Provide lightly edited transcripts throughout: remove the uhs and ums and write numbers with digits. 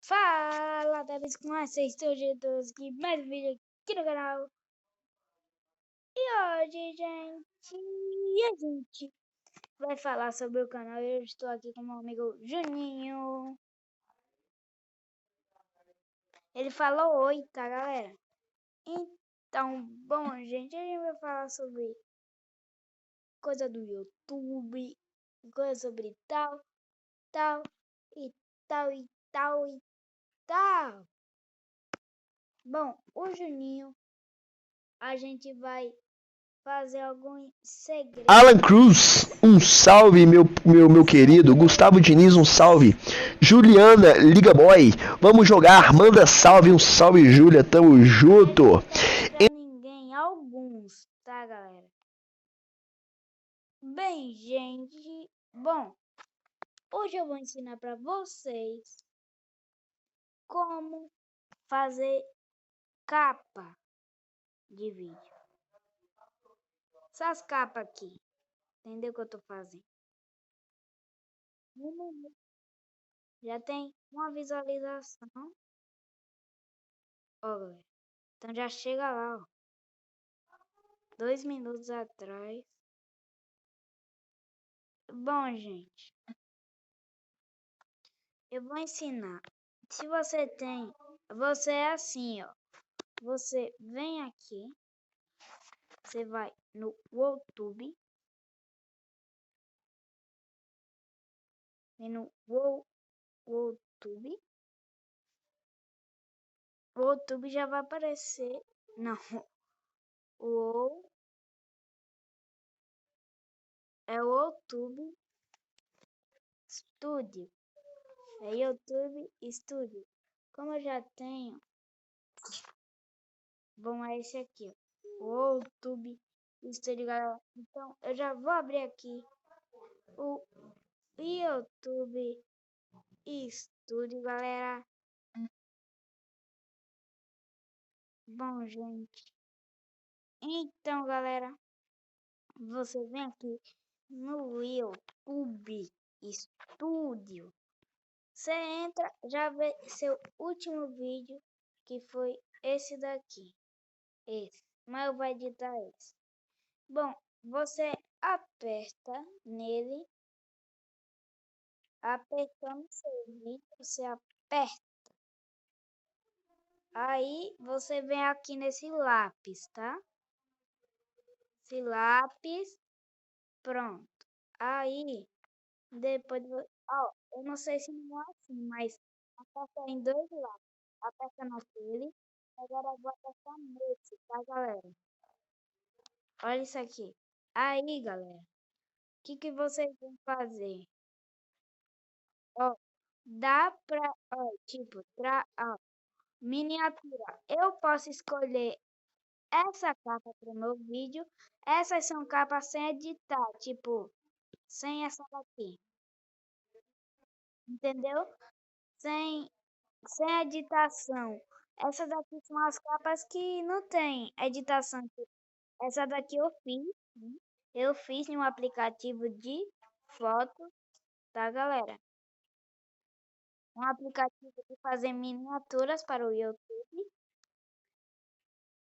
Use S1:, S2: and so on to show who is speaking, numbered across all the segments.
S1: Fala, Davis com vocês, todos aqui, mais um vídeo aqui no canal. E hoje, gente, a gente vai falar sobre o canal. Eu estou aqui com meu amigo Juninho. Ele falou oi, tá, galera? Então, bom, gente, a gente vai falar sobre coisa do YouTube, coisa sobre tal, e tal, e tal, e tal. Bom, o Juninho, a gente vai fazer algum segredo.
S2: Alan Cruz, um salve, meu querido. Gustavo Diniz, um salve. Juliana, Liga Boy, vamos jogar. Manda salve, um salve, Júlia. Tamo junto.
S1: Pra ninguém, alguns, tá, galera? Bem, gente, bom, hoje eu vou ensinar pra vocês como fazer capa de vídeo. Essas capas aqui, entendeu o que eu tô fazendo? Já tem uma visualização. Ó, galera, então já chega lá, ó. 2 minutos atrás. Bom, gente, eu vou ensinar. Se você é assim, ó. Você vem aqui, você vai no YouTube, vem no YouTube. O YouTube já vai aparecer. Não, o é o YouTube Studio. É YouTube Studio. Como eu já tenho, bom, é esse aqui, ó. O YouTube Studio, galera. Então, eu já vou abrir aqui o YouTube Studio, galera. Bom, gente. Então, galera, você vem aqui no YouTube Studio. Você entra, já vê seu último vídeo, que foi esse daqui. Esse. Mas eu vou editar esse. Bom, você aperta nele. Apertando seu vídeo, você aperta. Aí você vem aqui nesse lápis, tá? Esse lápis, pronto. Aí, depois, ó, eu não sei se não é assim, mas aperta em dois lápis. Aperta naquele. Agora eu vou apertar nesse, tá, galera? Olha isso aqui. Aí, galera, o que vocês vão fazer? Ó, dá pra, ó, tipo, ó, miniatura. Eu posso escolher essa capa para o meu vídeo. Essas são capas sem editar, tipo, sem essa daqui. Entendeu? Sem, sem editação. Essas daqui são as capas que não tem editação. Essa daqui eu fiz, né? Eu fiz em um aplicativo de foto, tá, galera? Um aplicativo de fazer miniaturas para o YouTube,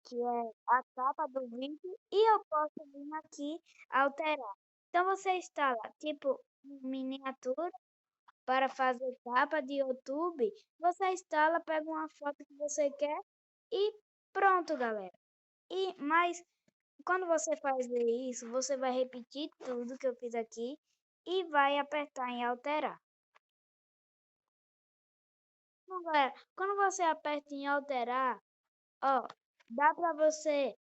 S1: que é a capa do vídeo, e eu posso vir aqui alterar. Então você instala tipo miniatura para fazer capa de YouTube. Você instala, pega uma foto que você quer e pronto, galera. Mas quando você fazer isso, você vai repetir tudo que eu fiz aqui e vai apertar em alterar. Bom, galera, quando você aperta em alterar, ó, dá pra você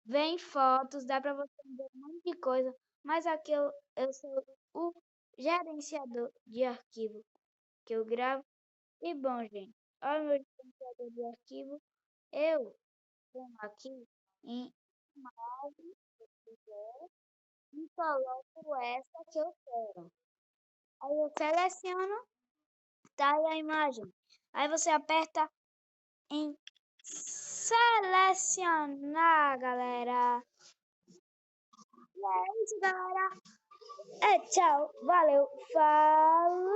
S1: ver em fotos, dá pra você ver um monte de coisa, mas aqui eu sou o gerenciador de arquivo que eu gravo. E bom, gente, olha o meu gerenciador de arquivo. Eu venho aqui em imagem e coloco essa que eu quero. Aí eu seleciono, tá aí a imagem. Aí você aperta em selecionar, galera. E é isso, galera. É, tchau. Valeu. Falou.